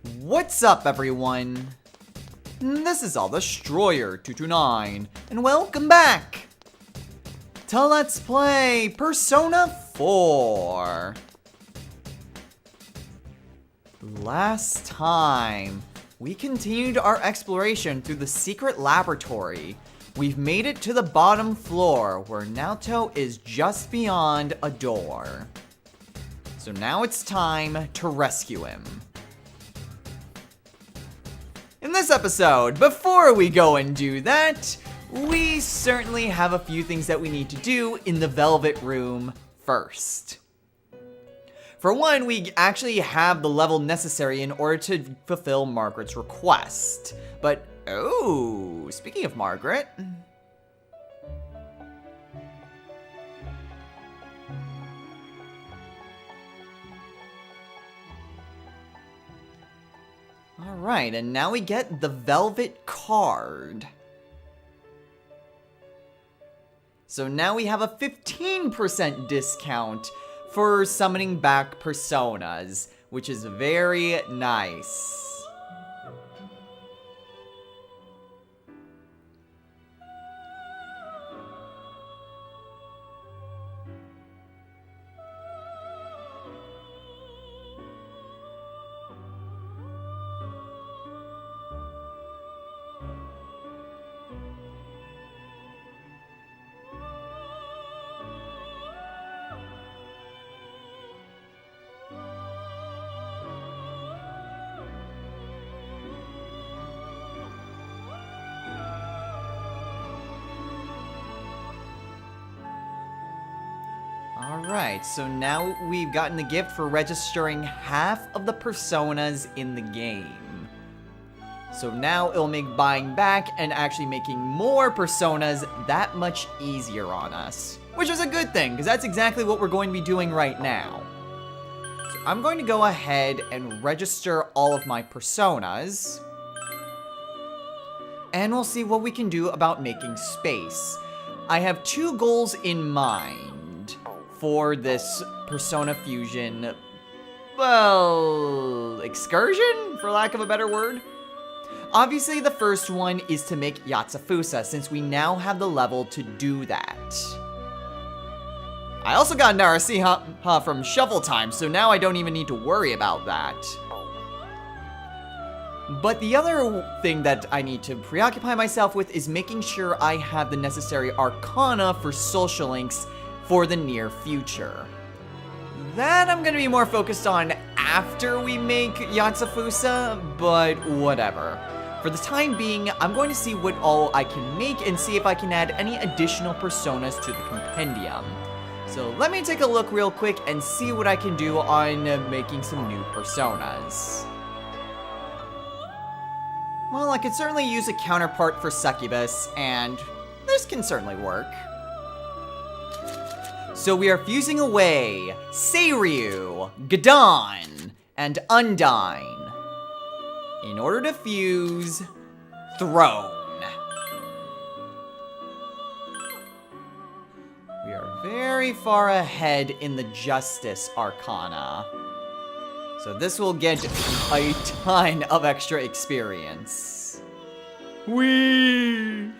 What's up, everyone? This is All Destroyer 229, and welcome back to Let's Play Persona 4. Last time, we continued our exploration through the secret laboratory. We've made it to the bottom floor, where Naoto is just beyond a door. So now it's time to rescue him. In this episode, before we go and do that, we certainly have a few things that we need to do in the Velvet Room first. For one, we actually have the level necessary in order to fulfill Margaret's request. But, oh, speaking of Margaret... Alright, and now we get the Velvet Card. So now we have a 15% discount for summoning back personas, which is very nice. Alright, so now we've gotten the gift for registering half of the personas in the game. So now it'll make buying back and actually making more personas that much easier on us. Which is a good thing, because that's exactly what we're going to be doing right now. So I'm going to go ahead and register all of my personas. And we'll see what we can do about making space. I have two goals in mind for this Persona Fusion, well, excursion, for lack of a better word. Obviously, the first one is to make Yatsufusa, since we now have the level to do that. I also got Narasiha from Shuffle Time, so now I don't even need to worry about that. But the other thing that I need to preoccupy myself with is making sure I have the necessary Arcana for social links for the near future. That I'm gonna be more focused on after we make Yatsufusa, but whatever. For the time being, I'm going to see what all I can make and see if I can add any additional personas to the compendium. So let me take a look real quick and see what I can do on making some new personas. Well, I could certainly use a counterpart for Succubus, and this can certainly work. So we are fusing away Seiryu, Gadon, and Undyne in order to fuse Throne. We are very far ahead in the Justice Arcana. So this will get a ton of extra experience. Whee!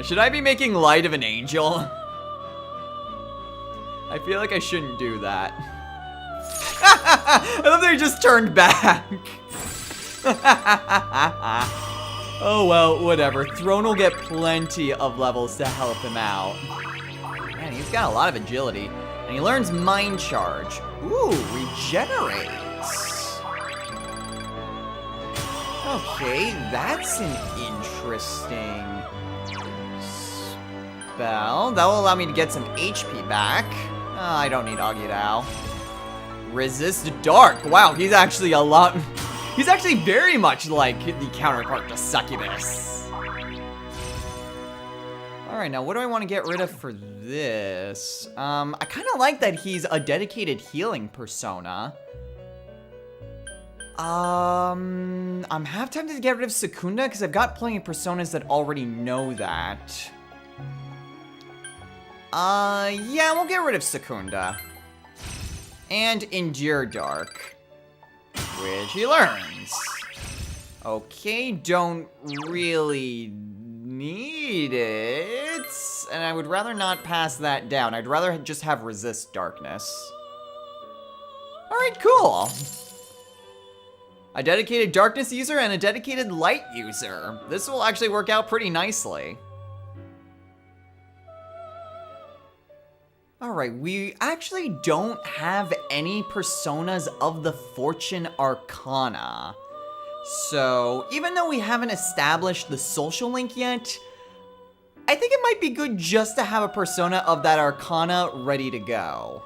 Should I be making light of an angel? I feel like I shouldn't do that. I love that he just turned back. Oh well, whatever. Throne will get plenty of levels to help him out. Man, he's got a lot of agility. And he learns Mind Charge. Ooh, regenerates. Okay, that's an interesting spell. That will allow me to get some HP back. I don't need Agirao. Resist Dark. Wow, he's actually a lot... He's actually very much like the counterpart to Succubus. Alright, now what do I want to get rid of for this? I kind of like that he's a dedicated healing persona. I'm half tempted to get rid of Secunda because I've got plenty of personas that already know that. Yeah, we'll get rid of Secunda. And Endure Dark. which he learns. Okay, don't really need it. And I would rather not pass that down. I'd rather just have resist darkness. Alright, cool. A dedicated darkness user and a dedicated light user. This will actually work out pretty nicely. Alright, we actually don't have any personas of the Fortune Arcana. So, even though we haven't established the social link yet, I think it might be good just to have a persona of that Arcana ready to go.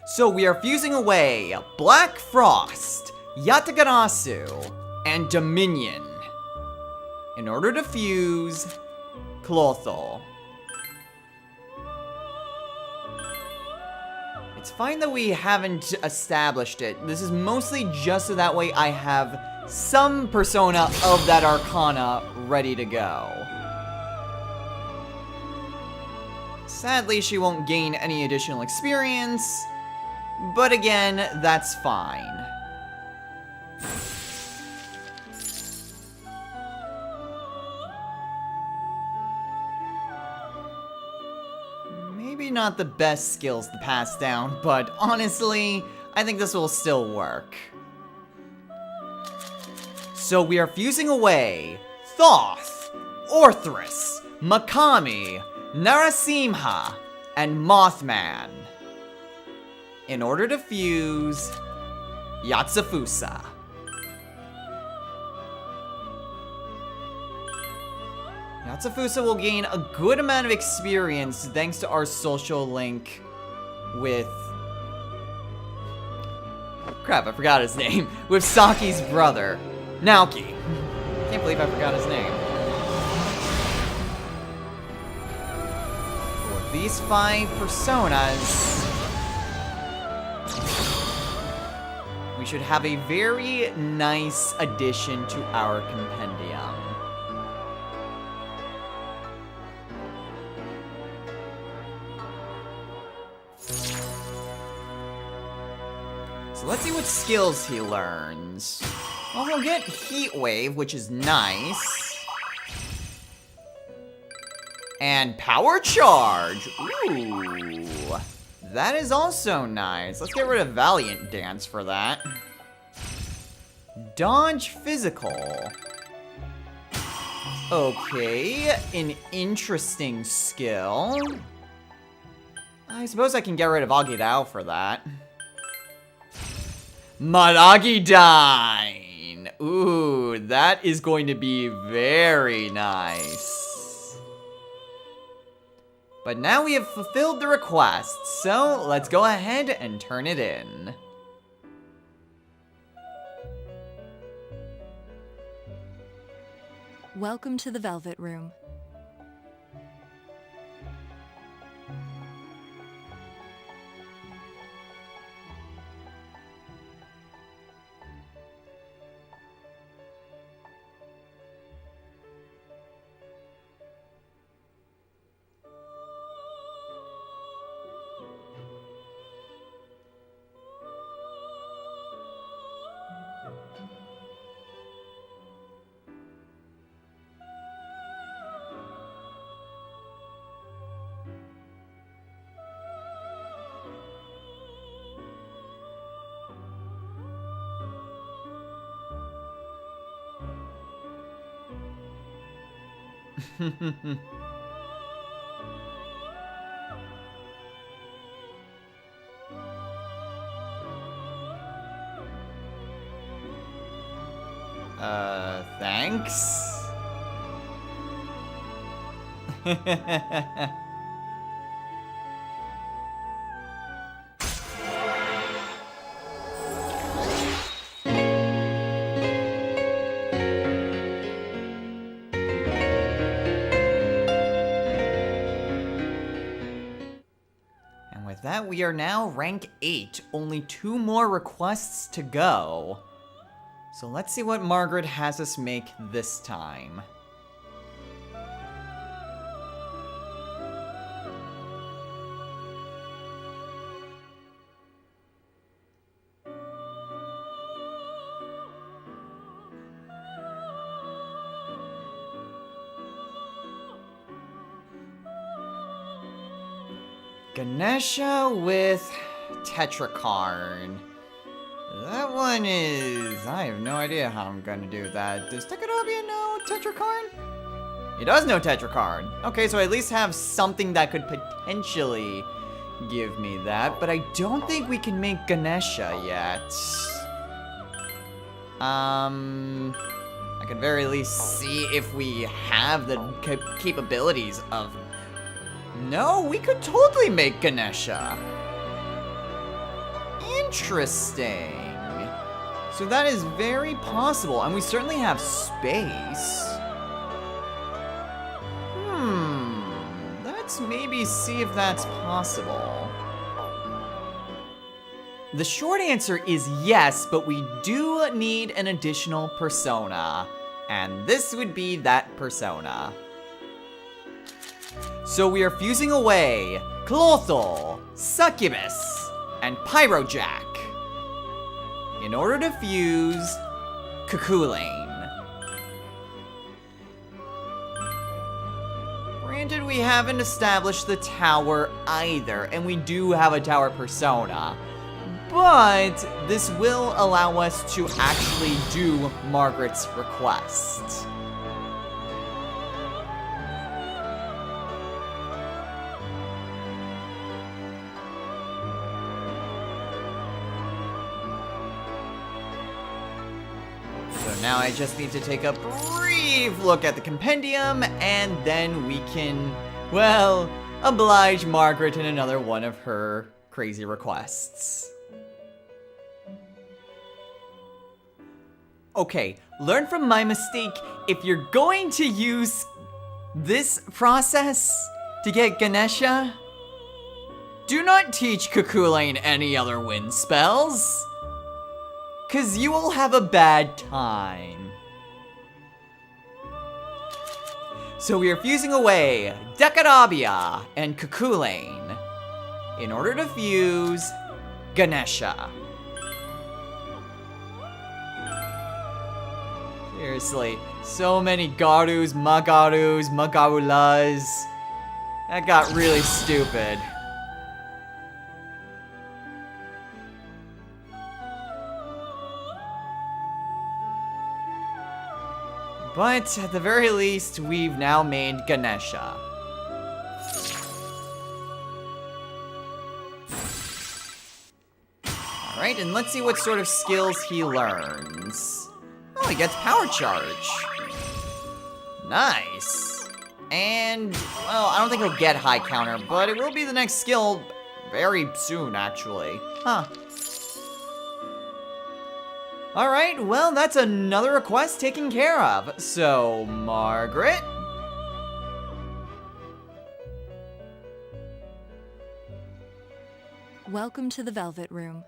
So we are fusing away Black Frost, Yatagarasu, and Dominion in order to fuse Clothal. It's fine that we haven't established it. This is mostly just so that way I have some persona of that Arcana ready to go. Sadly, she won't gain any additional experience, but again, that's fine. Maybe not the best skills to pass down, but honestly, I think this will still work. So we are fusing away Thoth, Orthrus, Makami, Narasimha, and Mothman in order to fuse Yatsufusa. Yatsufusa will gain a good amount of experience thanks to our social link with... Crap, I forgot his name. With Saki's brother, Naoki. Can't believe I forgot his name. With these 5 personas, we should have a very nice addition to our compendium. So let's see what skills he learns. Well, he'll get Heat Wave, which is nice. And Power Charge. Ooh. That is also nice. Let's get rid of Valiant Dance for that. Dodge Physical. Okay, an interesting skill. I suppose I can get rid of Agidao for that. Maragidine! Ooh, that is going to be very nice. But now we have fulfilled the request, so let's go ahead and turn it in. Welcome to the Velvet Room. Thanks? And with that, we are now rank 8. Only 2 more requests to go. So let's see what Margaret has us make this time. Ganesha with Tetrakarn. That one is... I have no idea how I'm gonna do that. Does Take-Mikazuchi know Tetrakarn? He does know Tetrakarn. Okay, so I at least have something that could potentially give me that, but I don't think we can make Ganesha yet. I could very least see if we have the capabilities of... No, we could totally make Ganesha. Interesting. So that is very possible, and we certainly have space. Let's maybe see if that's possible. The short answer is yes, but we do need an additional persona. And this would be that persona. So we are fusing away Clothal, Succubus, and Pyrojack in order to fuse Cuckoo-Lane. Granted, we haven't established the tower either, and we do have a tower persona. But this will allow us to actually do Margaret's request. So now I just need to take a brief look at the compendium, and then we can, well, oblige Margaret in another one of her crazy requests. Okay, learn from my mistake. If you're going to use this process to get Ganesha, do not teach Cuckoo-Lane any other wind spells, 'cause you will have a bad time. So we are fusing away Decadabia and Cuckoo-Lane in order to fuse Ganesha. Seriously, so many Garus, Magarulas. That got really stupid. But at the very least, we've now made Ganesha. Alright, and let's see what sort of skills he learns. Oh, he gets Power Charge. Nice. And, well, I don't think he'll get High Counter, but it will be the next skill very soon, actually. Huh. Alright, well, that's another request taken care of. So, Margaret? Welcome to the Velvet Room.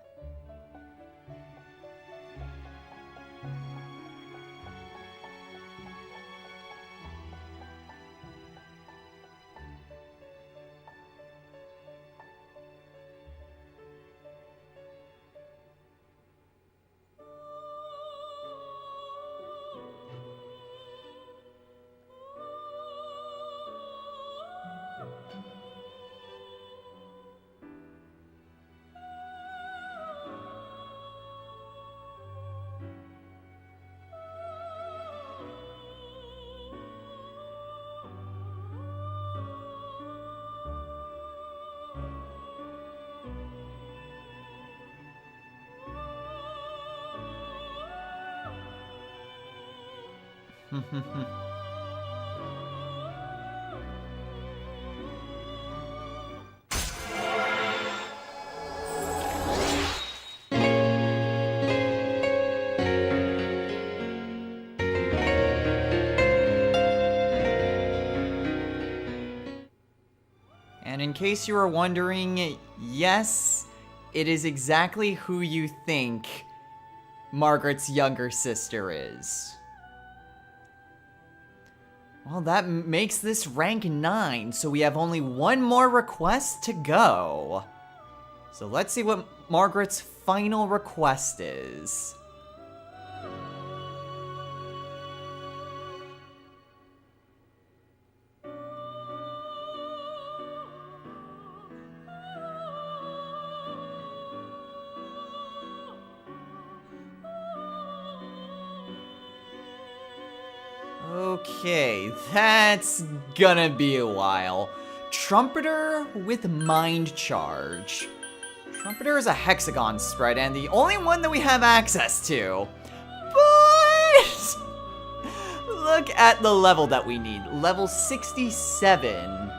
And in case you were wondering, yes, it is exactly who you think Margaret's younger sister is. Well, that makes this rank 9, so we have only one more request to go. So let's see what Margaret's final request is. Okay, that's gonna be a while. Trumpeter with Mind Charge. Trumpeter is a hexagon spread and the only one that we have access to. But look at the level that we need. Level 67.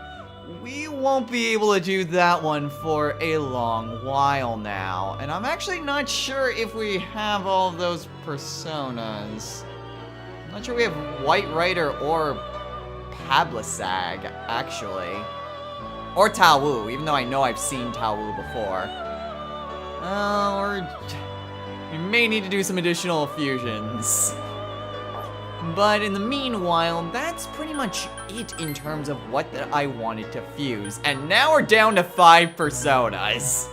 We won't be able to do that one for a long while now. And I'm actually not sure if we have all of those personas. I'm not sure we have White Rider or Pablasag, actually. Or Tao Wu, even though I know I've seen Tao Wu before. We may need to do some additional fusions. But in the meanwhile, that's pretty much it in terms of what I wanted to fuse. And now we're down to 5 personas.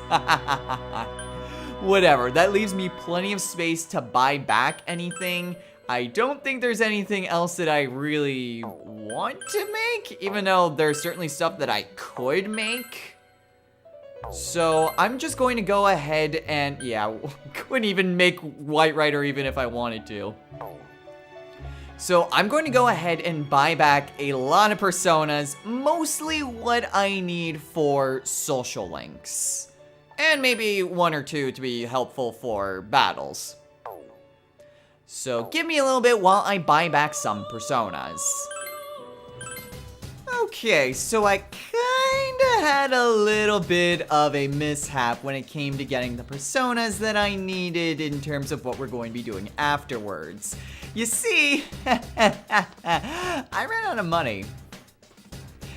Whatever, that leaves me plenty of space to buy back anything. I don't think there's anything else that I really want to make, even though there's certainly stuff that I could make. So I'm just going to go ahead and, yeah, couldn't even make White Rider even if I wanted to. So I'm going to go ahead and buy back a lot of personas, mostly what I need for social links. And maybe 1 or 2 to be helpful for battles. So give me a little bit while I buy back some personas. Okay, so I kinda had a little bit of a mishap when it came to getting the personas that I needed in terms of what we're going to be doing afterwards. You see, I ran out of money.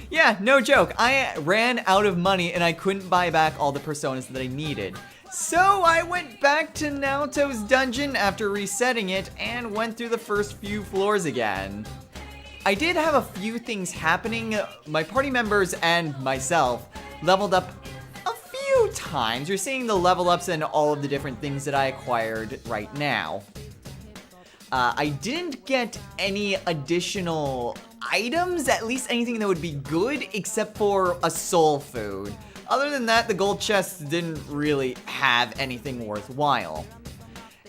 Yeah, no joke, I ran out of money and I couldn't buy back all the personas that I needed. So I went back to Naoto's dungeon after resetting it and went through the first few floors again. I did have a few things happening. My party members and myself leveled up a few times. You're seeing the level ups and all of the different things that I acquired right now. I didn't get any additional items, at least anything that would be good, except for a soul food. Other than that, the gold chests didn't really have anything worthwhile.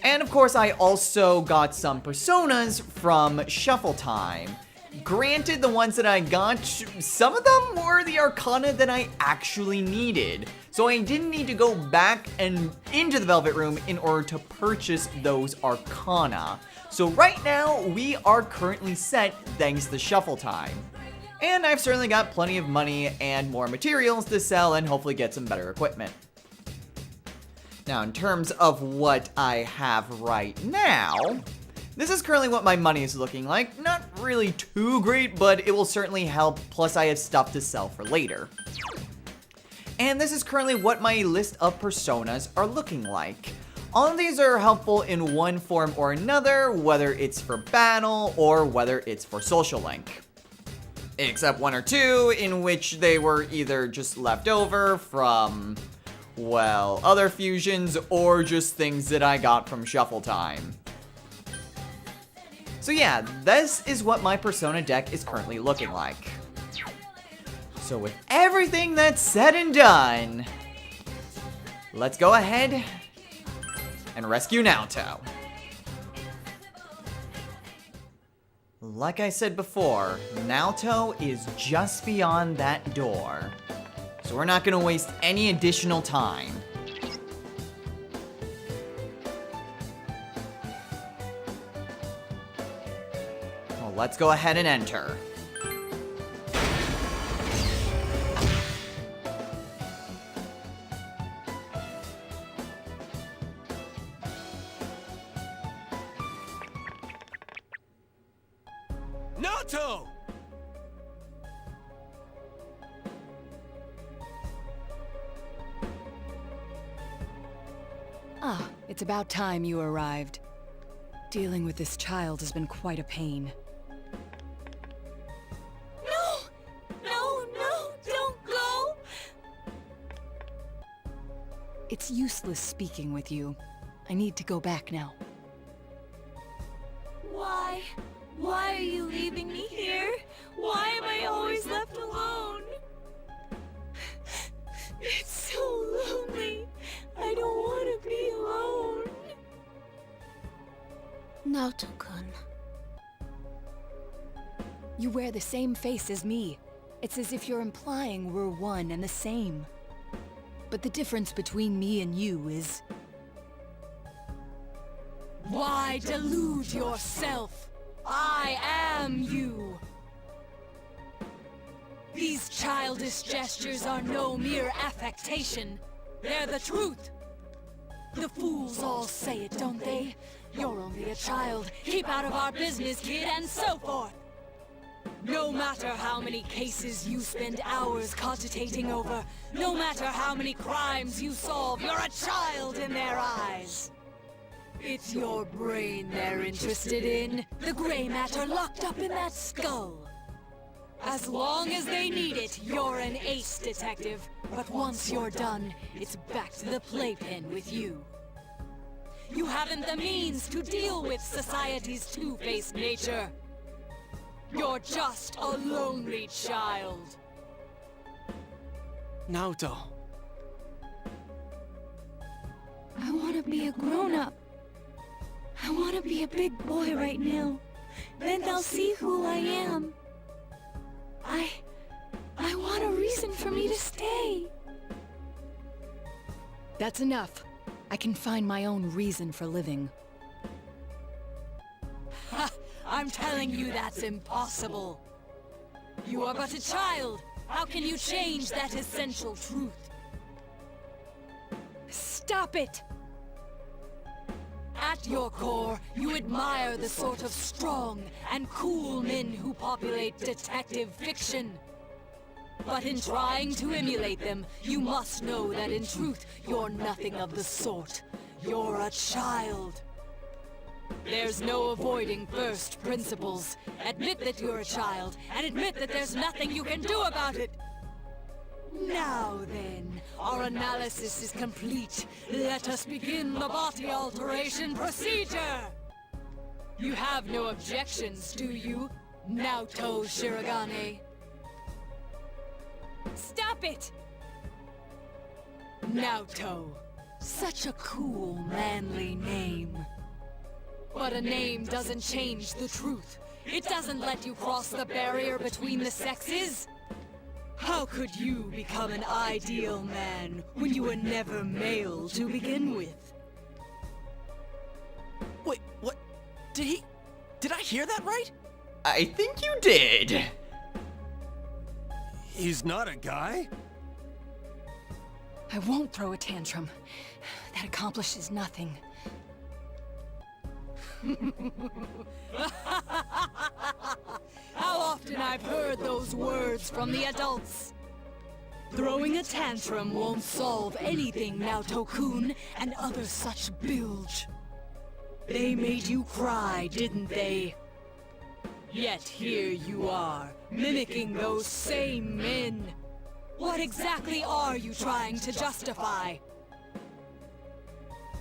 And of course, I also got some personas from Shuffle Time. Granted, the ones that I got, some of them were the Arcana that I actually needed. So I didn't need to go back and into the Velvet Room in order to purchase those Arcana. So right now, we are currently set thanks to Shuffle Time. And I've certainly got plenty of money and more materials to sell and hopefully get some better equipment. Now, in terms of what I have right now, this is currently what my money is looking like. Not really too great, but it will certainly help, plus I have stuff to sell for later. And this is currently what my list of personas are looking like. All of these are helpful in one form or another, whether it's for battle or whether it's for social link. Except 1 or 2 in which they were either just left over from, well, other fusions or just things that I got from Shuffle Time. So yeah, this is what my persona deck is currently looking like. So with everything that's said and done, let's go ahead and rescue Naoto. Like I said before, Naoto is just beyond that door. So we're not gonna waste any additional time. Well, let's go ahead and enter. Naoto! Ah, it's about time you arrived. Dealing with this child has been quite a pain. No! No, no, don't go! It's useless speaking with you. I need to go back now. Why? Why are you leaving me here? Why am I always left alone? It's so lonely. I don't want to be alone. Naoto-kun. You wear the same face as me. It's as if you're implying we're one and the same. But the difference between me and you is... Why delude yourself? I am you! These childish gestures are no mere affectation. They're the truth. The fools all say it, don't they? You're only a child. Keep out of our business, kid, and so forth. No matter how many cases you spend hours cogitating over, no matter how many crimes you solve, you're a child in their eyes. It's your brain they're interested in, the gray matter locked up in that skull. As long as they need it, you're an ace detective. But once you're done, it's back to the playpen with you. You haven't the means to deal with society's two-faced nature. You're just a lonely child. Naoto. I want to be a grown-up. I want to be a big boy right now. Then they'll see who I am. I want a reason for me to stay. That's enough. I can find my own reason for living. Ha! I'm telling you that's impossible. You are but a child. How can you change that essential truth? Stop it! At your core, you admire the sort of strong and cool men who populate detective fiction. But in trying to emulate them, you must know that in truth, you're nothing of the sort. You're a child. There's no avoiding first principles. Admit that you're a child, and admit that there's nothing you can do about it. Now then, our analysis is complete. Let us begin the body alteration procedure! You have no objections, do you, Naoto Shirogane? Stop it! Naoto. Such a cool, manly name. But a name doesn't change the truth. It doesn't let you cross the barrier between the sexes. How could you become an ideal man when you were never male to begin with? Wait, what? Did I hear that right? I think you did. He's not a guy? I won't throw a tantrum. That accomplishes nothing. How often I've heard those words from the adults. Throwing a tantrum won't solve anything, Naoto-kun, and other such bilge. They made you cry, didn't they? Yet here you are, mimicking those same men. What exactly are you trying to justify?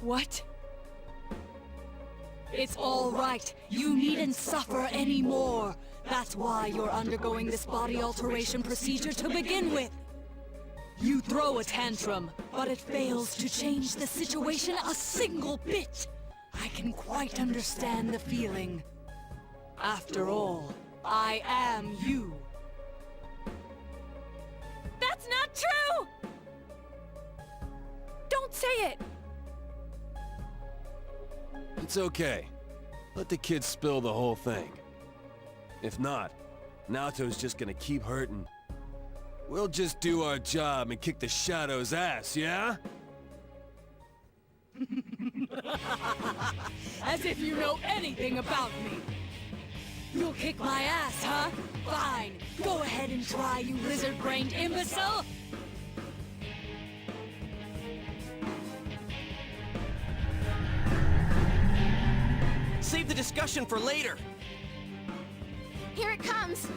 What? It's all right. You needn't suffer anymore. That's why you're undergoing this body alteration procedure to begin with. You throw a tantrum, but it fails to change the situation a single bit. I can quite understand the feeling. After all, I am you. That's not true! Don't say it! It's okay. Let the kid spill the whole thing. If not, Naoto's just gonna keep hurting. We'll just do our job and kick the Shadow's ass, yeah? As if you know anything about me. You'll kick my ass, huh? Fine. Go ahead and try, you lizard-brained imbecile! Save the discussion for later! Here it comes!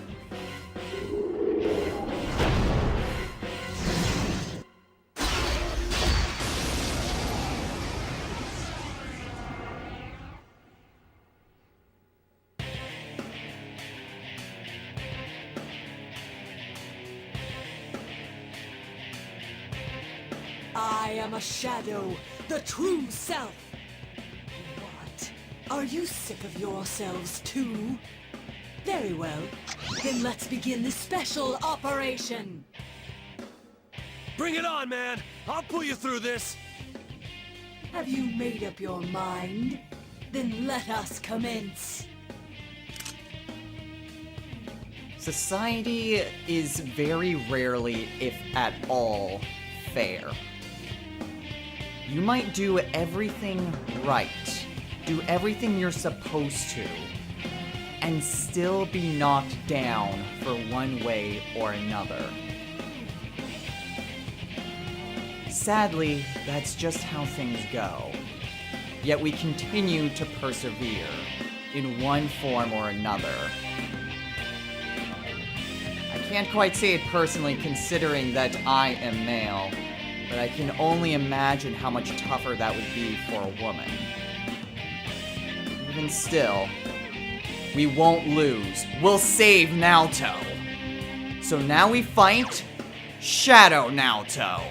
I am a shadow, the true self. What? Are you sick of yourselves too? Very well. Then let's begin the special operation. Bring it on, man! I'll pull you through this! Have you made up your mind? Then let us commence. Society is very rarely, if at all, fair. You might do everything right, do everything you're supposed to, and still be knocked down for one way or another. Sadly, that's just how things go. Yet we continue to persevere, in one form or another. I can't quite say it personally considering that I am male, but I can only imagine how much tougher that would be for a woman. Even still, we won't lose. We'll save Naoto. So now we fight Shadow Naoto.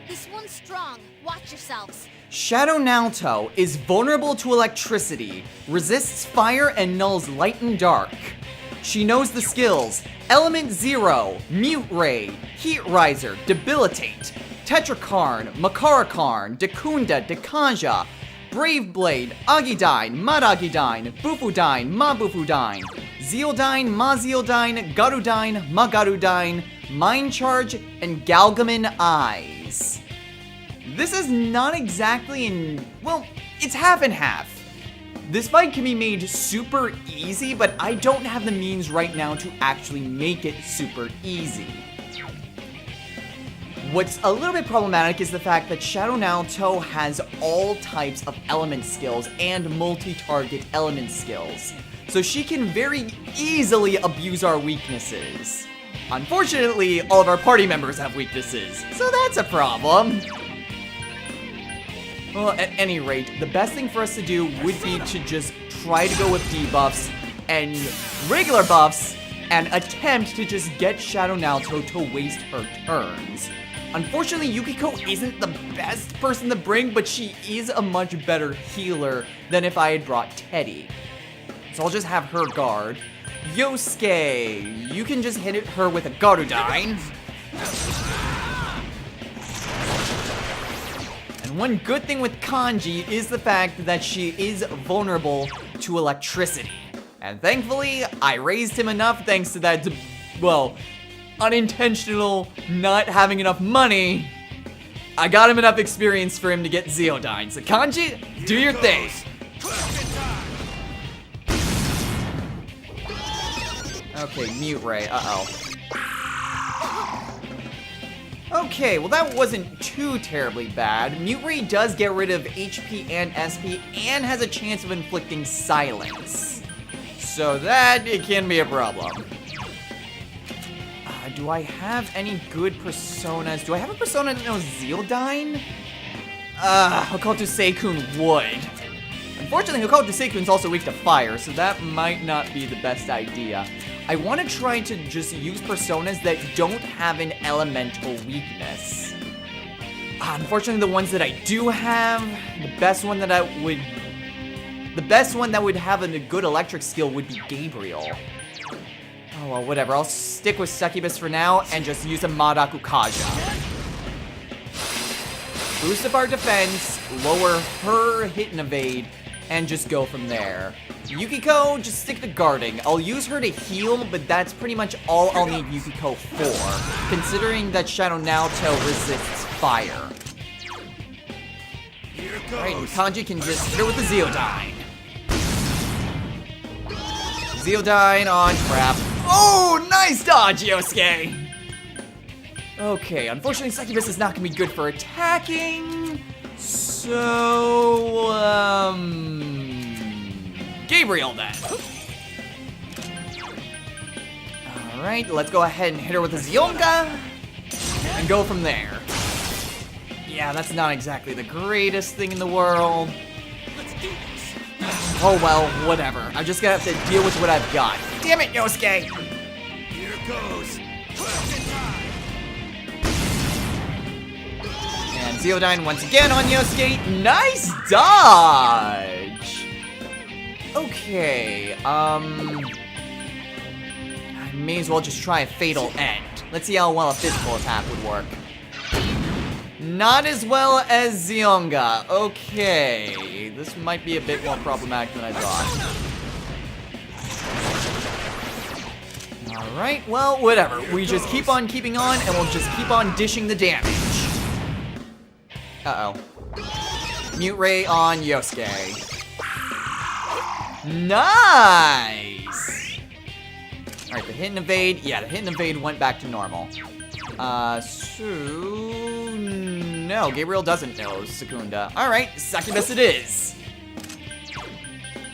This one's strong. Watch yourselves. Shadow Naoto is vulnerable to electricity, resists fire and nulls light and dark. She knows the skills Element Zero, Mute Ray, Heat Riser, Debilitate, Tetrakarn, Makarakarn, Dekunda, Dekanja, Brave Blade, Agidyne, Madagidyne, Bufudyne, Mabufudyne, Zeodyne, Mazeodyne, Garudyne, Magarudyne, Mind Charge, and Galgaman Eyes. This is not exactly well, it's half and half. This fight can be made super easy, but I don't have the means right now to actually make it super easy. What's a little bit problematic is the fact that Shadow Naoto has all types of element skills and multi-target element skills, so she can very easily abuse our weaknesses. Unfortunately, all of our party members have weaknesses, so that's a problem. Well, at any rate, the best thing for us to do would be to just try to go with debuffs and regular buffs and attempt to just get Shadow Naoto to waste her turns. Unfortunately, Yukiko isn't the best person to bring, but she is a much better healer than if I had brought Teddy. So I'll just have her guard. Yosuke, you can just hit her with a Garudyne. And one good thing with Kanji is the fact that she is vulnerable to electricity. And thankfully, I raised him enough thanks to that, well, unintentional not having enough money. I got him enough experience for him to get Zeodyne. So Kanji, do your thing. Okay, Mute Ray, uh-oh. Okay, well that wasn't too terribly bad. Mute Ray does get rid of HP and SP and has a chance of inflicting silence. So that, it can be a problem. Do I have any good personas? Do I have a persona that knows Zeodyne? Hokuto Seikun would. Unfortunately, Hokuto Seikun's also weak to fire, so that might not be the best idea. I want to try to just use personas that don't have an elemental weakness. Unfortunately, the ones that I do have, the best one that would have a good electric skill would be Gabriel. Oh, well, whatever. I'll stick with Succubus for now and just use a Madaku Kaja. Boost up our defense, lower her hit and evade, and just go from there. Yukiko, just stick to guarding. I'll use her to heal, but that's pretty much all I'll need Yukiko for, considering that Shadow Naoto resists fire. Alright, Kanji can just hit her with the Zeodyne. Zeodyne on trap. Oh, nice dodge, Yosuke! Okay, unfortunately, Succubus is not gonna be good for attacking. So, Gabriel then. Alright, let's go ahead and hit her with a Zionga and go from there. Yeah, that's not exactly the greatest thing in the world. Oh well, whatever. I'm just gonna have to deal with what I've got. Damn it, Yosuke! Here goes. And Zeodyne once again on Yosuke. Nice dodge! Okay, May as well just try a fatal end. Let's see how well a physical attack would work. Not as well as Zeonga. Okay, this might be a bit more problematic than I thought. Alright, well, whatever. We just keep on keeping on, and we'll just keep on dishing the damage. Uh-oh. Mute Ray on Yosuke. Nice! Alright, the hit and evade. Yeah, the hit and evade went back to normal. No, Gabriel doesn't know Secunda. Alright, succubus it is.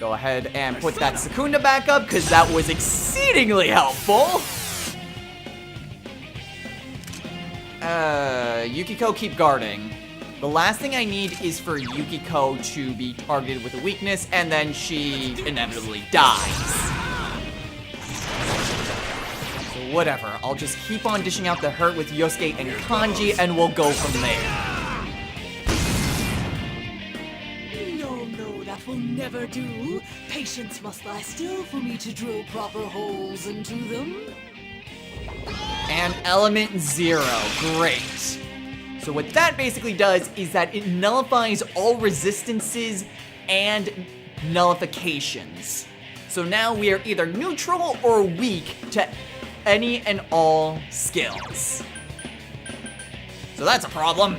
Go ahead and put that Secunda back up, because that was exceedingly helpful. Yukiko, keep guarding. The last thing I need is for Yukiko to be targeted with a weakness, and then she inevitably dies. So whatever, I'll just keep on dishing out the hurt with Yosuke and Kanji, and we'll go from there. No, that will never do. Patience must lie still for me to drill proper holes into them. And element 0, great. So what that basically does is that it nullifies all resistances and nullifications. So now we are either neutral or weak to any and all skills. So that's a problem.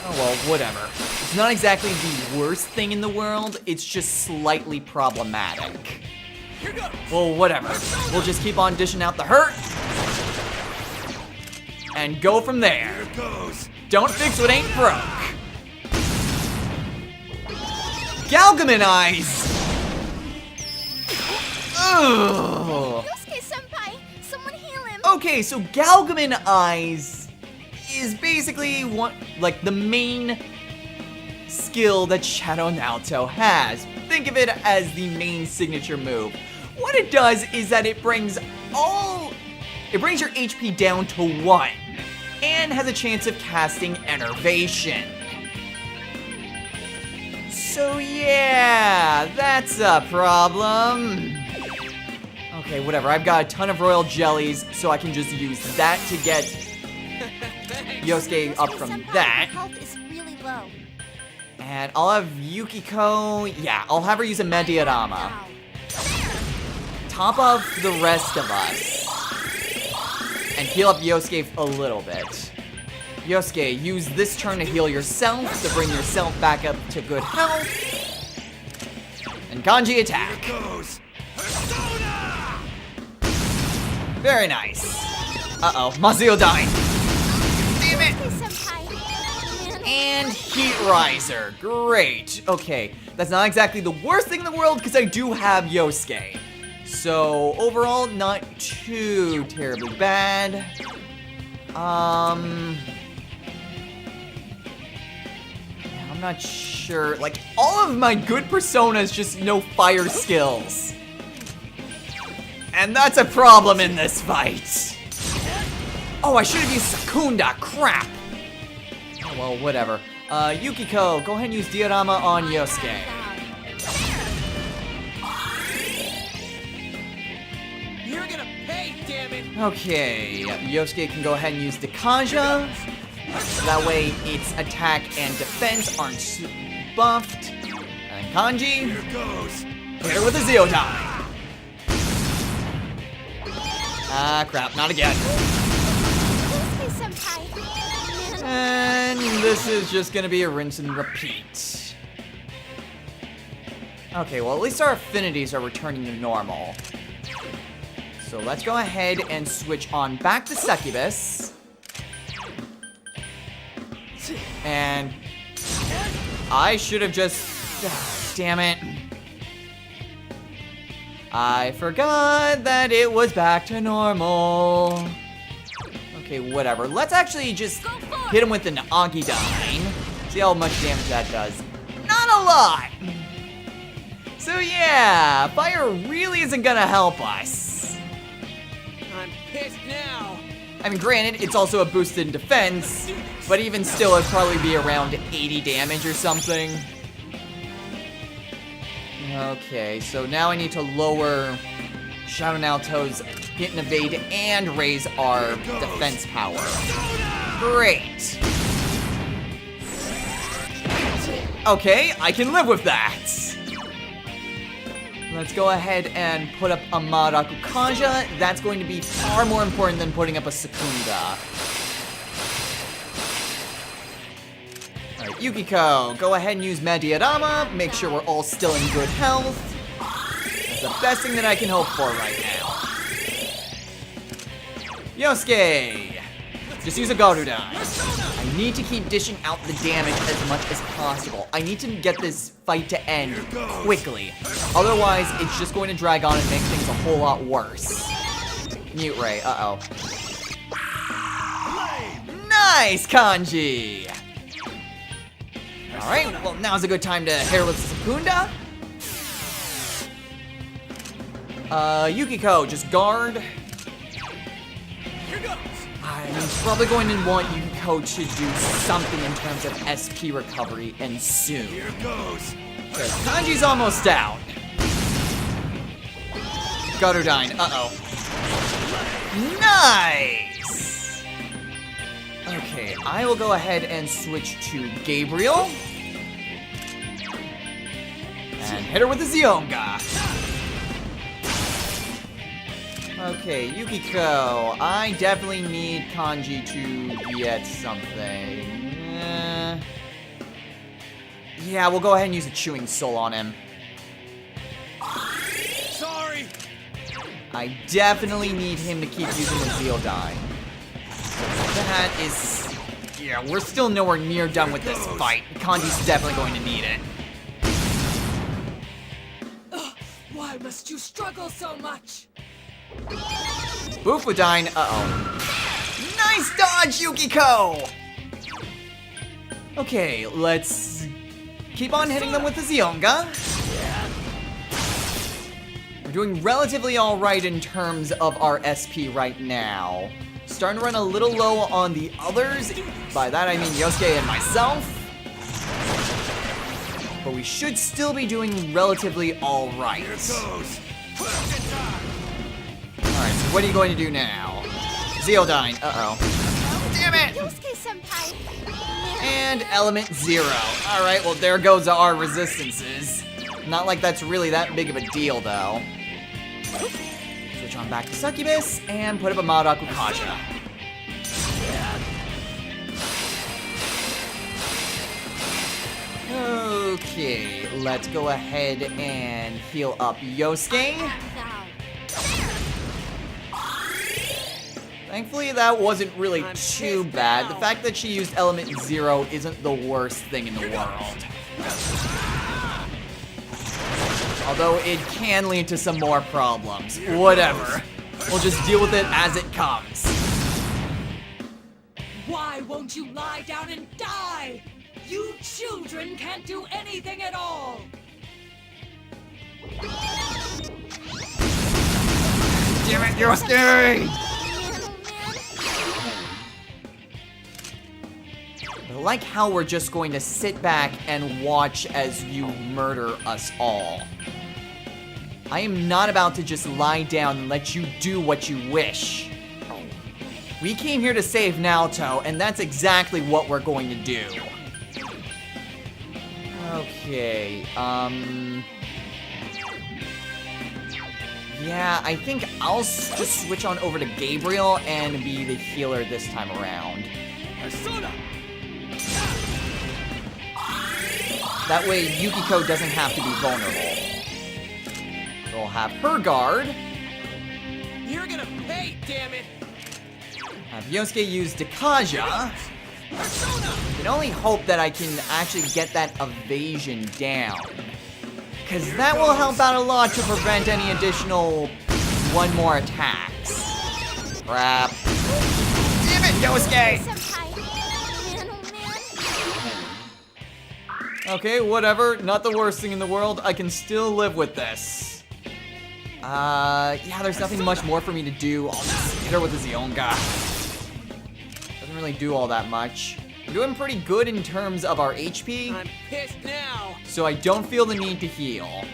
Oh well, whatever. It's not exactly the worst thing in the world, it's just slightly problematic. Well, whatever. We'll just keep on dishing out the hurt. And go from there. Don't fix what ain't broke. Galgaman eyes! Ugh. Yosuke-senpai, someone heal him. Okay, so Galgaman eyes is basically the main skill that Shadow Naoto has. Think of it as the main signature move. What it does is that it brings your HP down to 1 and has a chance of casting Enervation. So yeah, that's a problem. Okay, whatever, I've got a ton of royal jellies, so I can just use that to get Yosuke up from that. Health is really low. And I'll have Yukiko, yeah, I'll have her use a Mediarama. Top off the rest of us. And heal up Yosuke a little bit. Yosuke, use this turn to heal yourself, to bring yourself back up to good health. And Kanji attack. Very nice. Uh-oh, Mazio dying. Damn it! And Heat Riser, great. Okay, that's not exactly the worst thing in the world because I do have Yosuke. So, overall, not too terribly bad. I'm not sure. Like, all of my good personas just no fire skills. And that's a problem in this fight. Oh, I should have used Secunda, crap. Oh, well, whatever. Yukiko, go ahead and use Diorama on Yosuke. You're gonna pay, damn it! Okay, Yosuke can go ahead and use Dekaja. That way, its attack and defense aren't buffed. And Kanji, hit her with a Zeodai. Ah, crap, not again. And this is just gonna be a rinse and repeat. Okay, well, at least our affinities are returning to normal. So let's go ahead and switch on back to Succubus. And I should have just... damn it. I forgot that it was back to normal. Okay, whatever. Let's actually just hit him with an Agidine. See how much damage that does. Not a lot! So yeah, fire really isn't gonna help us. I'm pissed now. I mean, granted, it's also a boost in defense, but even still, it'd probably be around 80 damage or something. Okay, so now I need to lower Shadow Naoto's hit and evade and raise our defense power. Great. Okay, I can live with that. Let's go ahead and put up a Madaraku Kaja. That's going to be far more important than putting up a Sekunda. Alright, Yukiko, go ahead and use Mediarama. Make sure we're all still in good health. That's the best thing that I can hope for right now. Yosuke! Just use a Garudan. I need to keep dishing out the damage as much as possible. I need to get this fight to end quickly. Otherwise, it's just going to drag on and make things a whole lot worse. Mute Ray, uh-oh. Nice, Kanji! Alright, well now's a good time to Hairless Sekunda. Yukiko, just guard. I'm probably going to want Yukiko to do something in terms of SP recovery, and soon. Here goes. Because Kanji's almost out. Garudyne, uh-oh. Nice! Okay, I will go ahead and switch to Gabriel. And hit her with the Zionga. Okay, Yukiko, I definitely need Kanji to get something. Yeah, we'll go ahead and use a Chewing Soul on him. Sorry. I definitely need him to keep using the Zeodine. That is... Yeah, we're still nowhere near done with this fight. Kanji's definitely going to need it. Why must you struggle so much? Bufudyne, uh-oh. Nice dodge, Yukiko! Okay, let's keep on hitting them with the Zionga. We're doing relatively alright in terms of our SP right now. Starting to run a little low on the others. By that I mean Yosuke and myself. But we should still be doing relatively alright. Alright, so what are you going to do now? Zeodine, uh-oh. Damn it! Yosuke-senpai. And element 0. Alright, well there goes our resistances. Not like that's really that big of a deal, though. Switch on back to Succubus, and put up a Madaraku Kaja. Okay, let's go ahead and heal up Yosuke. Thankfully, that wasn't really too bad. The fact that she used element 0 isn't the worst thing in the world. Although it can lead to some more problems. Whatever. We'll just deal with it as it comes. Why won't you lie down and die? You children can't do anything at all. Damn it, Yosuke! I like how we're just going to sit back and watch as you murder us all. I am not about to just lie down and let you do what you wish. We came here to save Naoto, and that's exactly what we're going to do. Okay, yeah, I think I'll just switch on over to Gabriel and be the healer this time around. Persona. That way, Yukiko doesn't have to be vulnerable. We'll have her guard. You're gonna pay, damn it. Have Yosuke use Dekaja. I can only hope that I can actually get that evasion down. Because that will help out a lot to prevent any additional one more attacks. Crap. Damn it, Yosuke! Okay, whatever. Not the worst thing in the world. I can still live with this. Yeah, there's nothing much more for me to do. I'll just hit her with the Zionga. Doesn't really do all that much. We're doing pretty good in terms of our HP. I'm pissed now. So I don't feel the need to heal.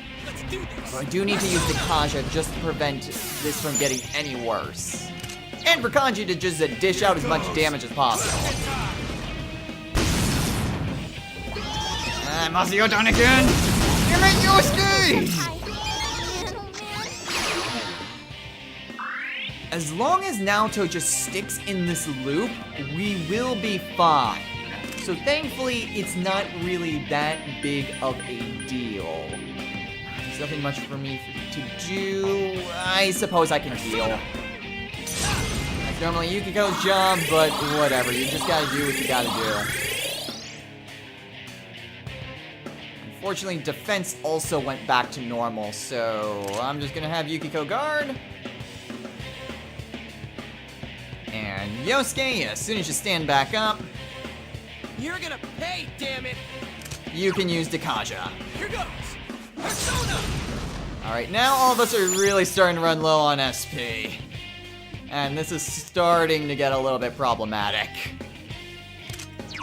So I do need to use the Kaja just to prevent this from getting any worse. And for Kanji to just dish out as much damage as possible. Mazio done again! Damn it, Yosuke! As long as Naoto just sticks in this loop, we will be fine. So thankfully, it's not really that big of a deal. There's nothing much for me to do. I suppose I can heal. That's normally Yukiko's job, but whatever. You just gotta do what you gotta do. Unfortunately, defense also went back to normal, so I'm just gonna have Yukiko guard. And Yosuke, as soon as you stand back up, You're gonna pay, damn it! you can use Dekaja. Here goes! Persona! Alright, now all of us are really starting to run low on SP. And this is starting to get a little bit problematic.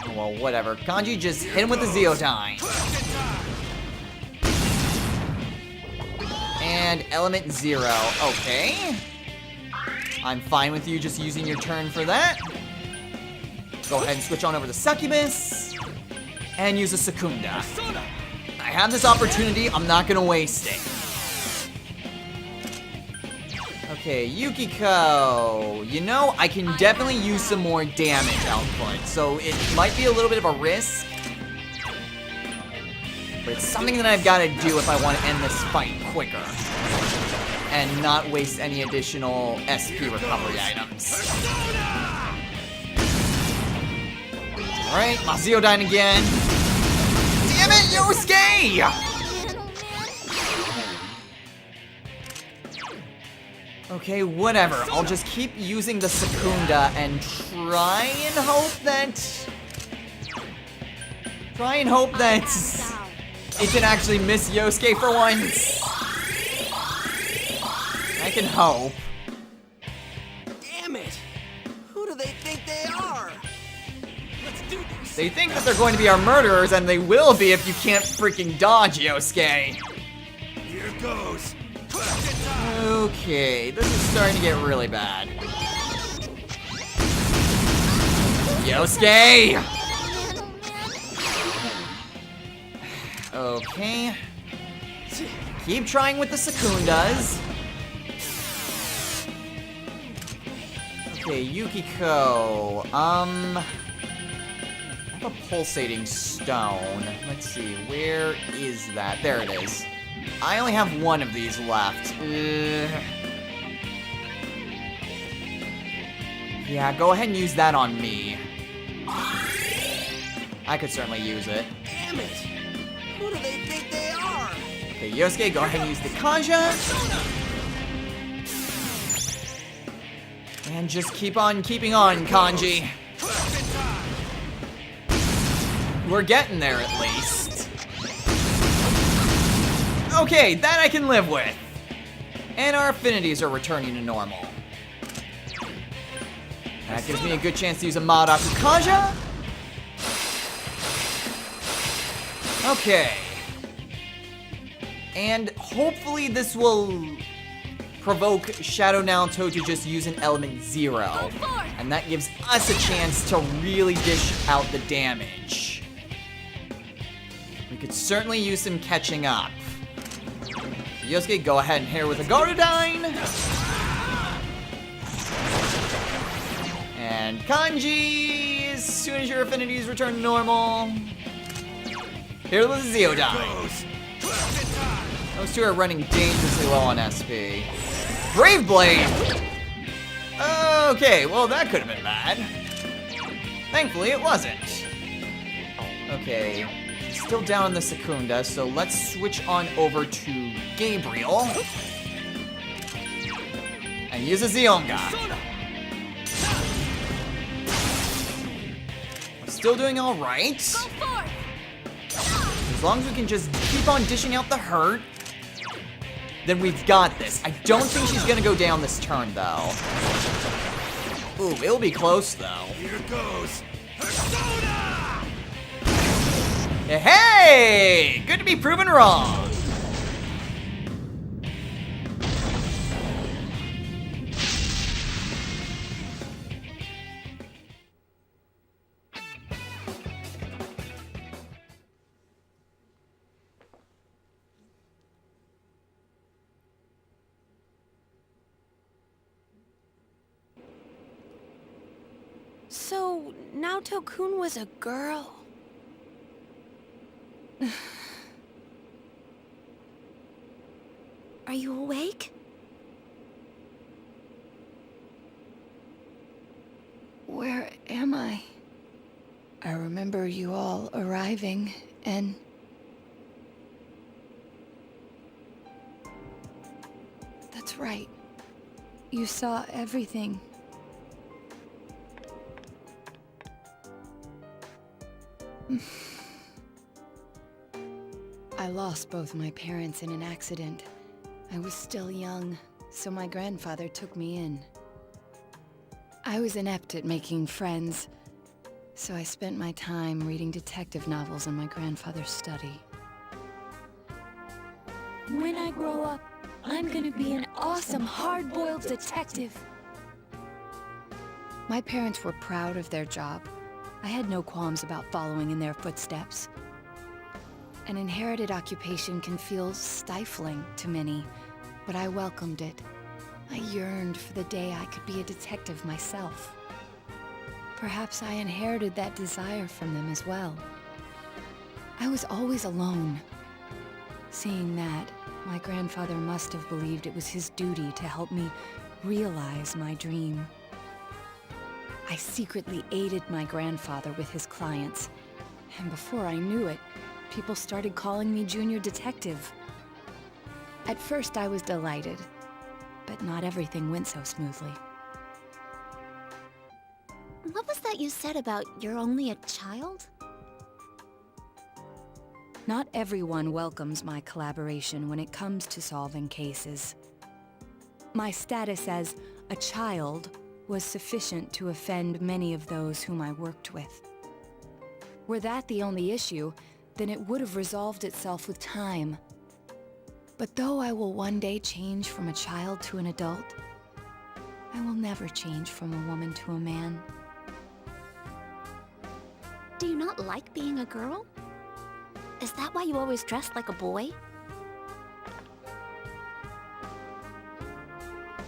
Oh, well, whatever. Kanji just hit him with the Zeodyne. And Element 0. Okay. I'm fine with you just using your turn for that. Go ahead and switch on over to Succubus. And use a Secunda. I have this opportunity, I'm not gonna waste it. Okay, Yukiko. You know, I can definitely use some more damage output, so it might be a little bit of a risk. But it's something that I've gotta do if I want to end this fight quicker. And not waste any additional SP recovery items. Alright, Maziodyne again. Damn it, Yosuke! Okay, whatever. I'll just keep using the Secunda and try and hope that it can actually miss Yosuke for once. I can hope. Damn it! Who do they think they are? Let's do this! They think that they're going to be our murderers, and they will be if you can't freaking dodge, Yosuke. Here goes! Okay, this is starting to get really bad. Yosuke! Okay. Keep trying with the Secundas. Okay, Yukiko. I have a pulsating stone. Let's see, where is that? There it is. I only have one of these left. Yeah, go ahead and use that on me. I could certainly use it. Damn it! Who do they think they are? Okay, Yosuke, go ahead and use the Kaja. And just keep on keeping on, Kanji. We're getting there at least. Okay, that I can live with. And our affinities are returning to normal. That gives me a good chance to use a Madaku Kaja. Okay. And hopefully this will provoke Shadow Naoto to just use an element 0. And that gives us a chance to really dish out the damage. We could certainly use some catching up. Yosuke, go ahead and hit her with a Gardodyne. And Kanji, as soon as your affinities return to normal, here with a Zeodyne. Those two are running dangerously low on SP. Brave Blade! Okay, well that could have been bad. Thankfully it wasn't. Okay, still down in the Secunda, so let's switch on over to Gabriel. And use a Zeonga. We're still doing alright. As long as we can just keep on dishing out the hurt, then we've got this. I don't think she's gonna go down this turn, though. Ooh, it'll be close, though. Here goes! Persona! Hey! Good to be proven wrong. So, Naoto-kun was a girl? Are you awake? Where am I? I remember you all arriving, and... That's right. You saw everything. I lost both my parents in an accident. I was still young, so my grandfather took me in. I was inept at making friends, so I spent my time reading detective novels in my grandfather's study. When I grow up, I'm gonna be an awesome hard-boiled detective. My parents were proud of their job. I had no qualms about following in their footsteps. An inherited occupation can feel stifling to many, but I welcomed it. I yearned for the day I could be a detective myself. Perhaps I inherited that desire from them as well. I was always alone. Seeing that, my grandfather must have believed it was his duty to help me realize my dream. I secretly aided my grandfather with his clients, and before I knew it, people started calling me Junior Detective. At first I was delighted, but not everything went so smoothly. What was that you said about you're only a child? Not everyone welcomes my collaboration when it comes to solving cases. My status as a child was sufficient to offend many of those whom I worked with. Were that the only issue, then it would have resolved itself with time. But though I will one day change from a child to an adult, I will never change from a woman to a man. Do you not like being a girl? Is that why you always dressed like a boy?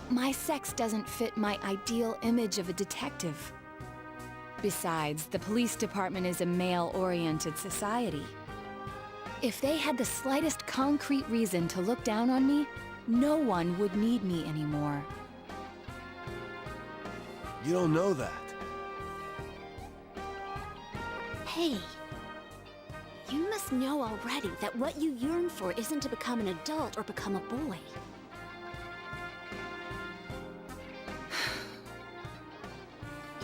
My sex doesn't fit my ideal image of a detective. Besides, the police department is a male-oriented society. If they had the slightest concrete reason to look down on me, no one would need me anymore. You don't know that. Hey. You must know already that what you yearn for isn't to become an adult or become a boy.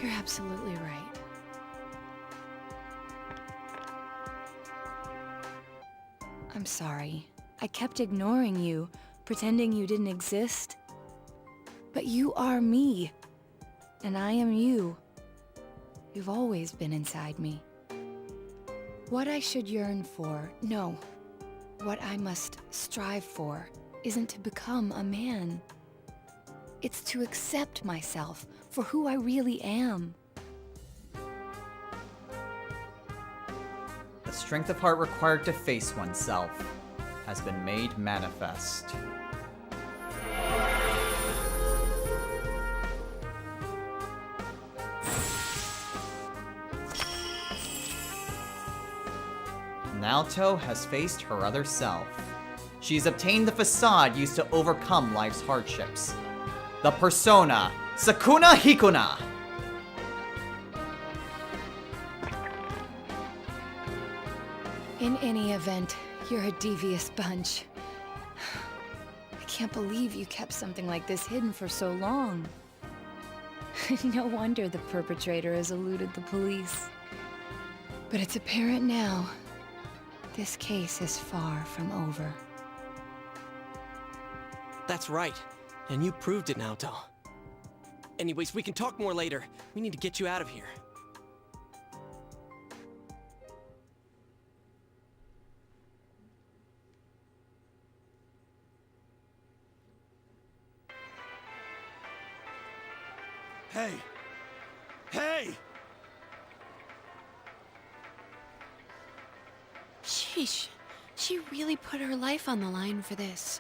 You're absolutely right. I'm sorry. I kept ignoring you, pretending you didn't exist. But you are me, and I am you. You've always been inside me. What I should yearn for, no. What I must strive for isn't to become a man. It's to accept myself for who I really am. The strength of heart required to face oneself has been made manifest. Naoto has faced her other self. She's obtained the facade used to overcome life's hardships. The persona, Sakuna Hikuna! In any event, you're a devious bunch. I can't believe you kept something like this hidden for so long. No wonder the perpetrator has eluded the police. But it's apparent now. This case is far from over. That's right. And you proved it, Naoto. Anyways, we can talk more later. We need to get you out of here. Hey! Hey! Sheesh. She really put her life on the line for this.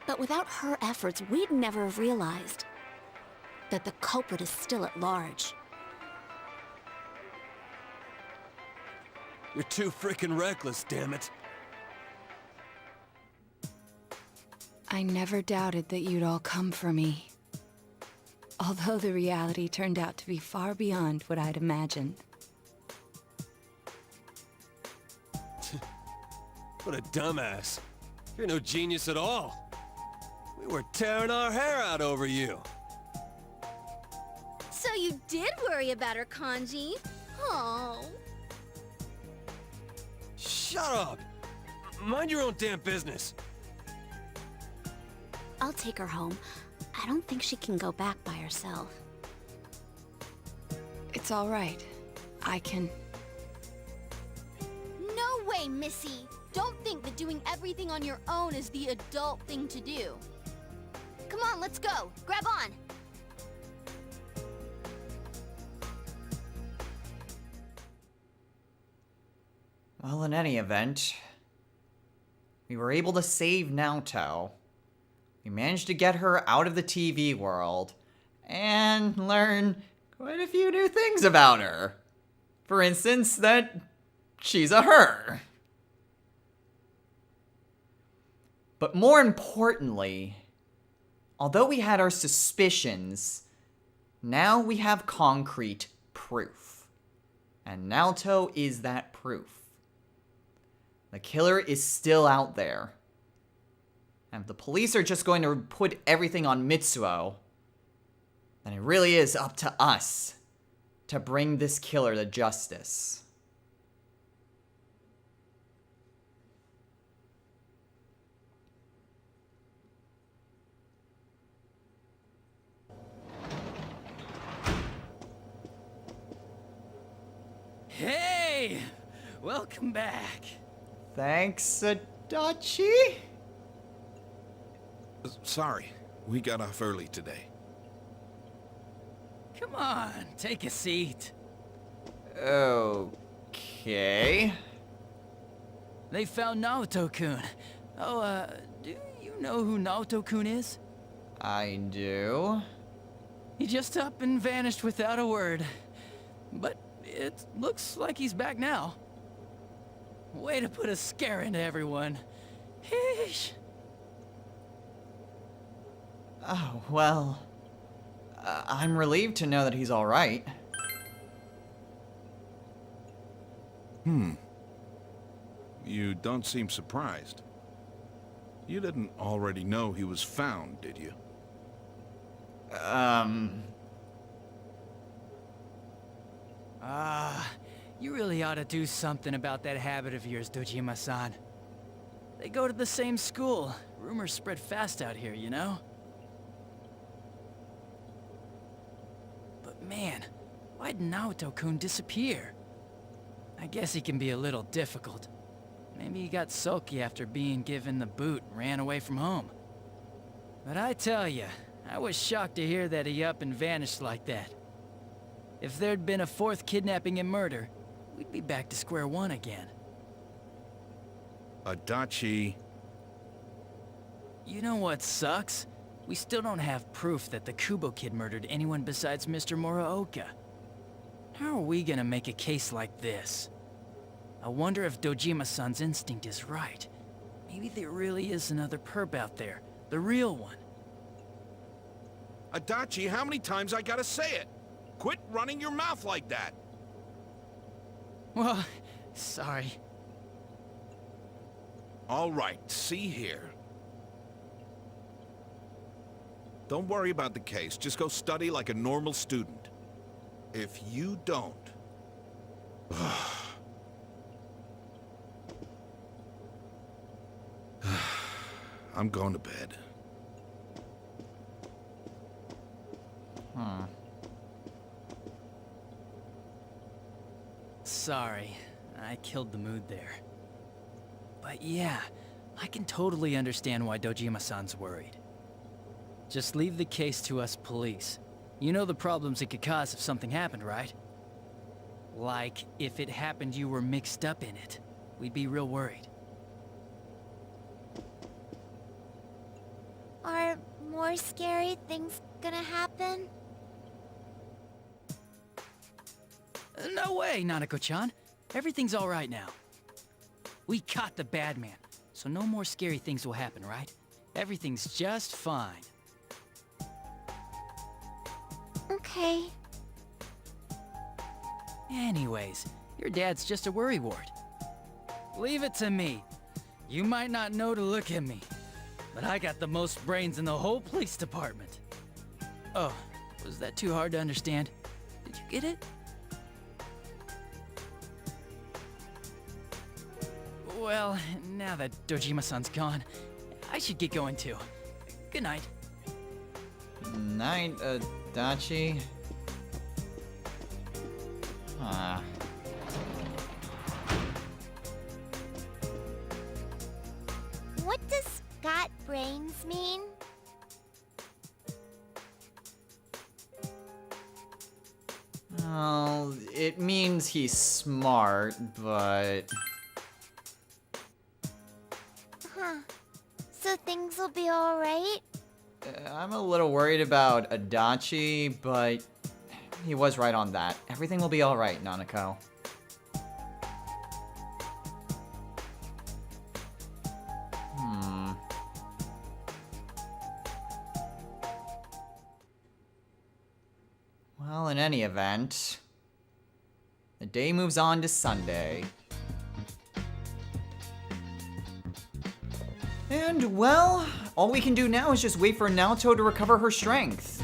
But without her efforts, we'd never have realized. that the culprit is still at large. You're too frickin' reckless, damn it. I never doubted that you'd all come for me. Although the reality turned out to be far beyond what I'd imagined. What a dumbass. You're no genius at all. We were tearing our hair out over you. So you did worry about her, Kanji? Oh. Shut up! Mind your own damn business. I'll take her home. I don't think she can go back by herself. It's all right. I can... No way, Missy! Don't think that doing everything on your own is the adult thing to do. Come on, let's go. Grab on. Well, in any event, we were able to save Naoto. We managed to get her out of the TV world and learn quite a few new things about her. For instance, that she's a her. But more importantly, although we had our suspicions, now we have concrete proof. And Naoto is that proof. The killer is still out there. And if the police are just going to put everything on Mitsuo, then it really is up to us to bring this killer to justice. Hey! Welcome back. Thanks, Adachi? Sorry, we got off early today. Come on, take a seat. Okay. They found Naoto-kun. Oh, do you know who Naoto-kun is? I do. He just up and vanished without a word. But it looks like he's back now. Way to put a scare into everyone. Heesh. Oh, well, I'm relieved to know that he's alright. You don't seem surprised. You didn't already know he was found, did you? You really ought to do something about that habit of yours, Dojima-san. They go to the same school. Rumors spread fast out here, you know? But man, why'd Naoto-kun disappear? I guess he can be a little difficult. Maybe he got sulky after being given the boot and ran away from home. But I tell ya, I was shocked to hear that he up and vanished like that. If there'd been a fourth kidnapping and murder, we'd be back to square one again. Adachi. You know what sucks? We still don't have proof that the Kubo kid murdered anyone besides Mr. Muraoka. How are we gonna make a case like this? I wonder if Dojima-san's instinct is right. Maybe there really is another perp out there. The real one. Adachi, how many times I gotta say it? Quit running your mouth like that! Well, sorry. All right, see here. Don't worry about the case. Just go study like a normal student. If you don't... I'm going to bed. Sorry, I killed the mood there. But yeah, I can totally understand why Dojima-san's worried. Just leave the case to us police. You know the problems it could cause if something happened, right? Like, if it happened you were mixed up in it. We'd be real worried. Are more scary things gonna happen? No way, Nanako-chan. Everything's all right now. We caught the bad man, so no more scary things will happen, right? Everything's just fine. Okay. Anyways, your dad's just a worrywart. Leave it to me. You might not know to look at me, but I got the most brains in the whole police department. Oh, was that too hard to understand? Did you get it? Well, now that Dojima-san's gone, I should get going too. Good night. Night, Dachi. Ah. What does got brains mean? Well, it means he's smart, but... Huh. So things will be alright? I'm a little worried about Adachi, but he was right on that. Everything will be alright, Nanako. Well, in any event, the day moves on to Sunday. And, well, all we can do now is just wait for Naoto to recover her strength.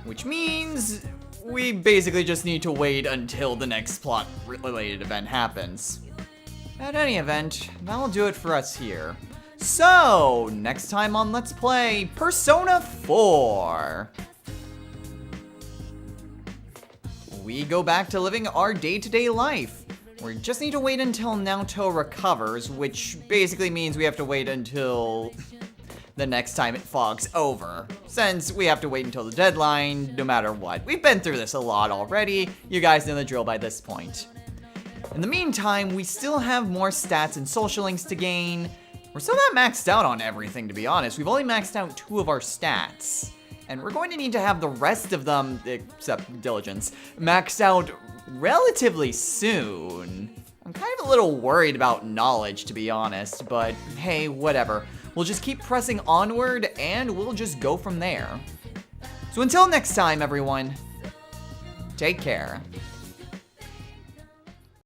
Which means we basically just need to wait until the next plot-related event happens. At any event, that'll do it for us here. So, next time on Let's Play Persona 4. We go back to living our day-to-day life. We just need to wait until Naoto recovers, which basically means we have to wait until the next time it fogs over. Since we have to wait until the deadline, no matter what. We've been through this a lot already. You guys know the drill by this point. In the meantime, we still have more stats and social links to gain. We're still not maxed out on everything, to be honest. We've only maxed out 2 of our stats. And we're going to need to have the rest of them, except diligence, maxed out relatively soon. I'm kind of a little worried about knowledge, to be honest, but hey, whatever. We'll just keep pressing onward, and we'll just go from there. So until next time, everyone, take care.